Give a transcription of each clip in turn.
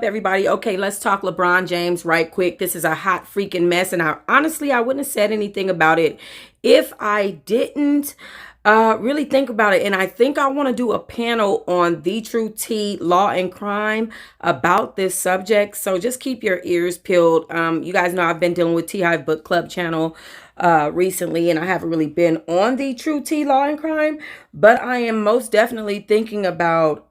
up, everybody? Okay, let's talk LeBron James right quick. This is a hot freaking mess, and honestly, I wouldn't have said anything about it if I didn't really think about it. And I think I want to do a panel on the true T, law and crime, about this subject. So just keep your ears peeled. You guys know I've been dealing with T Hive Book Club channel recently, and I haven't really been on the true T, law and crime, but I am most definitely thinking about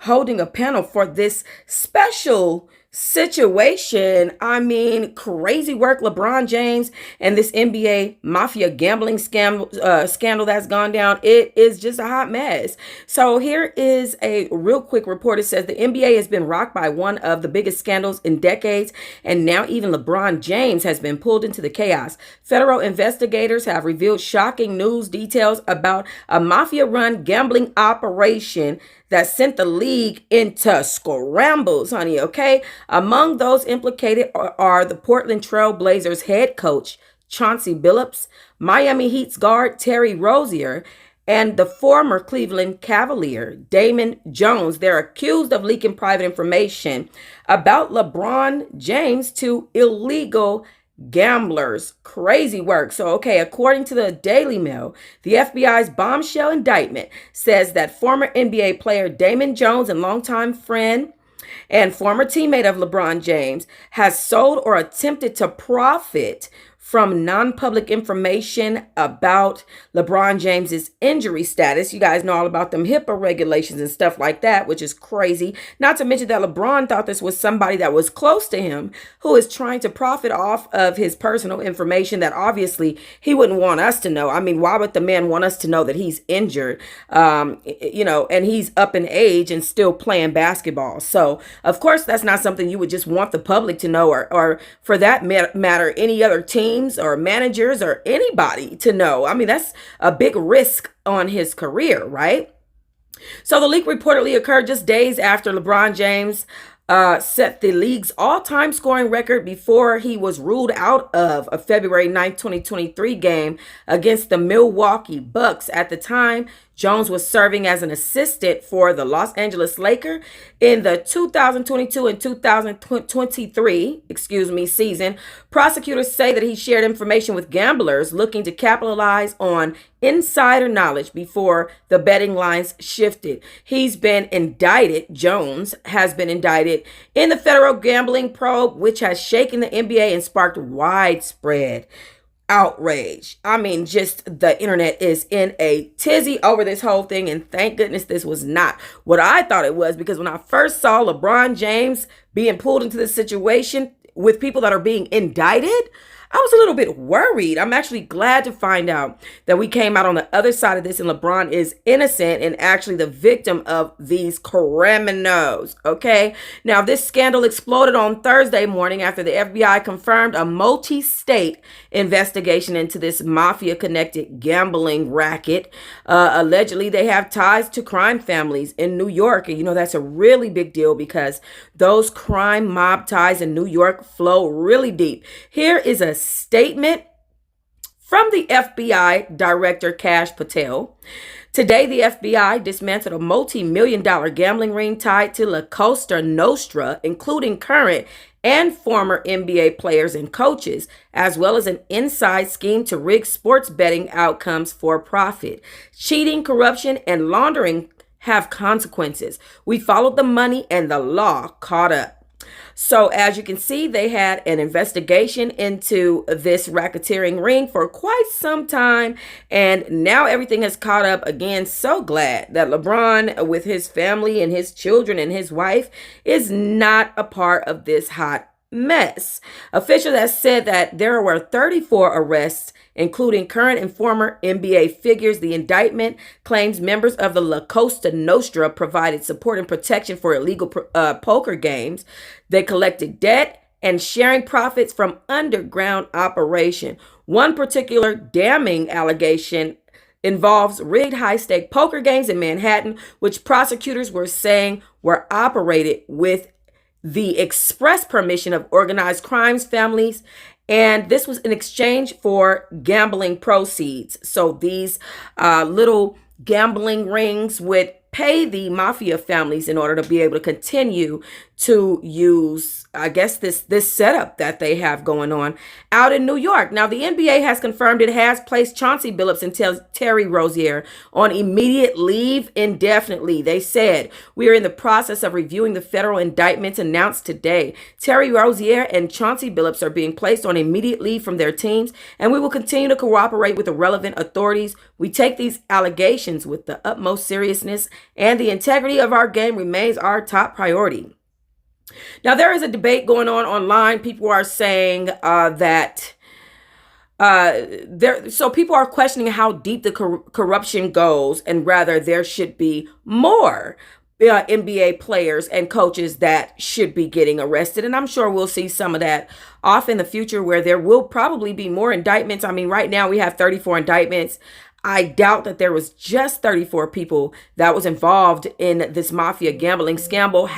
holding a panel for this special situation. I mean, crazy work, LeBron James and this NBA Mafia gambling scandal that's gone down. It is just a hot mess. So here is a real quick report. It says the NBA has been rocked by one of the biggest scandals in decades, and now even LeBron James has been pulled into the chaos. Federal investigators have revealed shocking news details about a mafia-run gambling operation that sent the league into scrambles, honey, okay? Among those implicated are the Portland Trail Blazers head coach, Chauncey Billups, Miami Heat's guard, Terry Rozier, and the former Cleveland Cavalier, Damon Jones. They're accused of leaking private information about LeBron James to illegal gamblers. Crazy work. So, okay, according to the Daily Mail, the FBI's bombshell indictment says that former NBA player Damon Jones and longtime friend and former teammate of LeBron James has sold or attempted to profit from non-public information about LeBron James's injury status. You guys know all about them HIPAA regulations and stuff like that, which is crazy. Not to mention that LeBron thought this was somebody that was close to him who is trying to profit off of his personal information that obviously he wouldn't want us to know. I mean, why would the man want us to know that he's injured, and he's up in age and still playing basketball? So, of course, that's not something you would just want the public to know, or for that matter, any other team or managers or anybody to know. I mean, that's a big risk on his career, right? So the leak reportedly occurred just days after LeBron James set the league's all-time scoring record before he was ruled out of a February 9th, 2023 game against the Milwaukee Bucks. At the time, Jones was serving as an assistant for the Los Angeles Lakers in the 2022 and 2023, season. Prosecutors say that he shared information with gamblers looking to capitalize on insider knowledge before the betting lines shifted. He's been indicted. Jones has been indicted in the federal gambling probe, which has shaken the NBA and sparked widespread outrage. I mean, just the internet is in a tizzy over this whole thing, and thank goodness this was not what I thought it was, because when I first saw LeBron James being pulled into this situation with people that are being indicted, I was a little bit worried. I'm actually glad to find out that we came out on the other side of this and LeBron is innocent and actually the victim of these criminals. Okay. Now, this scandal exploded on Thursday morning after the FBI confirmed a multi-state investigation into this mafia-connected gambling racket. Allegedly, they have ties to crime families in New York. And, that's a really big deal because those crime mob ties in New York flow really deep. Here is a statement from the FBI Director Kash Patel. Today, the FBI dismantled a multi-million-dollar gambling ring tied to La Costa Nostra, including current and former NBA players and coaches, as well as an inside scheme to rig sports betting outcomes for profit. Cheating, corruption, and laundering have consequences. We followed the money and the law caught up. So as you can see, they had an investigation into this racketeering ring for quite some time, and now everything has caught up again. So glad that LeBron, with his family and his children and his wife, is not a part of this hot mess. Officials have said that there were 34 arrests, including current and former NBA figures. The indictment claims members of the La Costa Nostra provided support and protection for illegal poker games. They collected debt and sharing profits from underground operation. One particular damning allegation involves rigged high-stake poker games in Manhattan, which prosecutors were saying were operated with the express permission of organized crimes families, and this was in exchange for gambling proceeds. So these little gambling rings would pay the Mafia families in order to be able to continue to use, I guess, this setup that they have going on out in New York. Now, the NBA has confirmed it has placed Chauncey Billups and Terry Rozier on immediate leave indefinitely. They said, "We are in the process of reviewing the federal indictments announced today. Terry Rozier and Chauncey Billups are being placed on immediate leave from their teams, and we will continue to cooperate with the relevant authorities. We take these allegations with the utmost seriousness, and the integrity of our game remains our top priority." Now, there is a debate going on online. People are saying so people are questioning how deep the corruption goes, and rather there should be more NBA players and coaches that should be getting arrested. And I'm sure we'll see some of that off in the future, where there will probably be more indictments. I mean, right now we have 34 indictments. I doubt that there was just 34 people that was involved in this Mafia gambling scandal.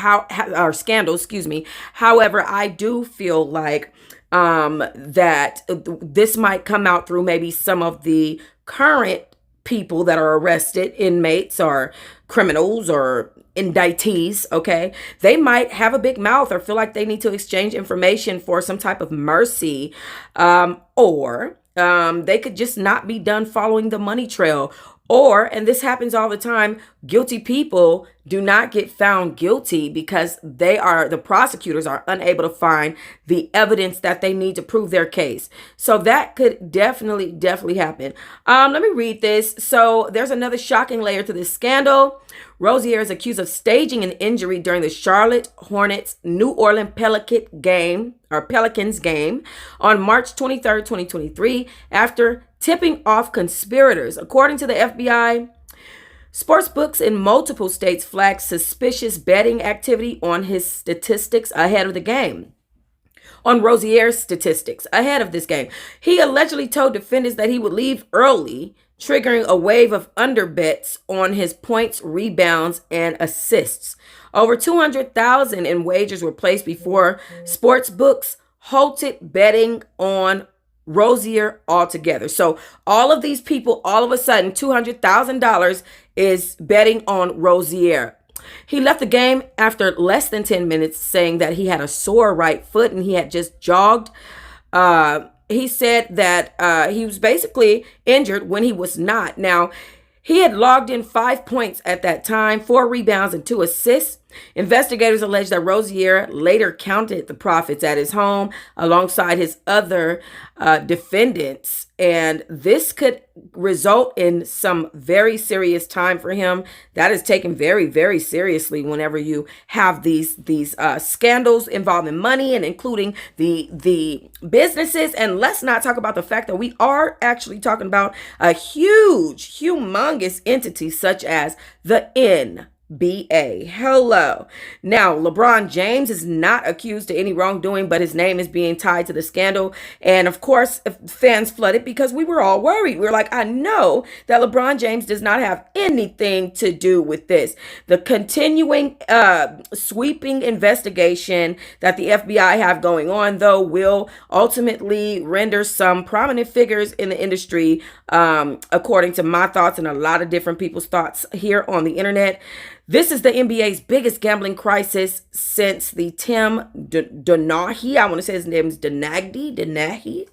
Scandal, excuse me. However, I do feel like that this might come out through maybe some of the current people that are arrested, inmates or criminals or indictees. Okay, they might have a big mouth or feel like they need to exchange information for some type of mercy, or they could just not be done following the money trail. Or, and this happens all the time, guilty people do not get found guilty because the prosecutors are unable to find the evidence that they need to prove their case. So that could definitely happen. Let me read this. So there's another shocking layer to this scandal. Rozier is accused of staging an injury during the Charlotte Hornets New Orleans Pelicans game on March 23rd, 2023, after tipping off conspirators. According to the FBI, sportsbooks in multiple states flagged suspicious betting activity on his statistics ahead of the game. On Rozier's statistics ahead of this game, he allegedly told defendants that he would leave early, triggering a wave of underbets on his points, rebounds, and assists. Over $200,000 in wagers were placed before sportsbooks halted betting on Rozier altogether. So all of these people, all of a sudden, $200,000 is betting on Rozier. He left the game after less than 10 minutes, saying that he had a sore right foot and he had just jogged. He said that he was basically injured when he was not. Now, he had logged in 5 points at that time, 4 rebounds and 2 assists. Investigators allege that Rozier later counted the profits at his home alongside his other defendants. And this could result in some very serious time for him. That is taken very, very seriously whenever you have these scandals involving money and including the businesses. And let's not talk about the fact that we are actually talking about a huge, humongous entity such as the NBA. Hello. Now, LeBron James is not accused of any wrongdoing, but his name is being tied to the scandal. And of course, fans flooded because we were all worried. We were like, I know that LeBron James does not have anything to do with this. The continuing sweeping investigation that the FBI have going on, though, will ultimately render some prominent figures in the industry, according to my thoughts and a lot of different people's thoughts here on the internet. This is the NBA's biggest gambling crisis since the Tim Donaghy, I want to say his name is Donaghy,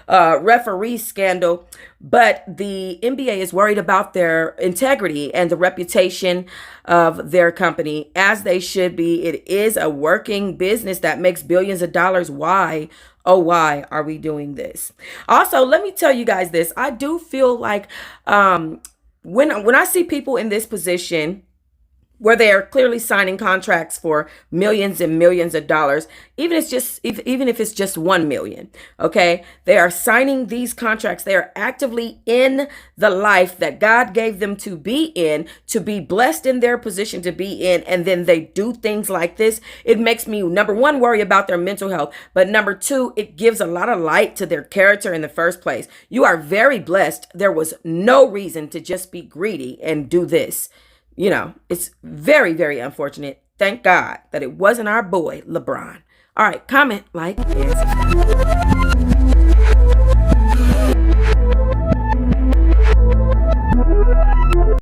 referee scandal. But the NBA is worried about their integrity and the reputation of their company, as they should be. It is a working business that makes billions of dollars. Why? Oh, why are we doing this? Also, let me tell you guys this. I do feel like when I see people in this position, where they are clearly signing contracts for millions and millions of dollars, even if it's just 1 million, okay? They are signing these contracts. They are actively in the life that God gave them to be in, to be blessed in their position to be in, and then they do things like this. It makes me, number one, worry about their mental health, but number two, it gives a lot of light to their character in the first place. You are very blessed. There was no reason to just be greedy and do this. You know, it's very, very unfortunate. Thank God that it wasn't our boy, LeBron. All right, comment, like, and subscribe.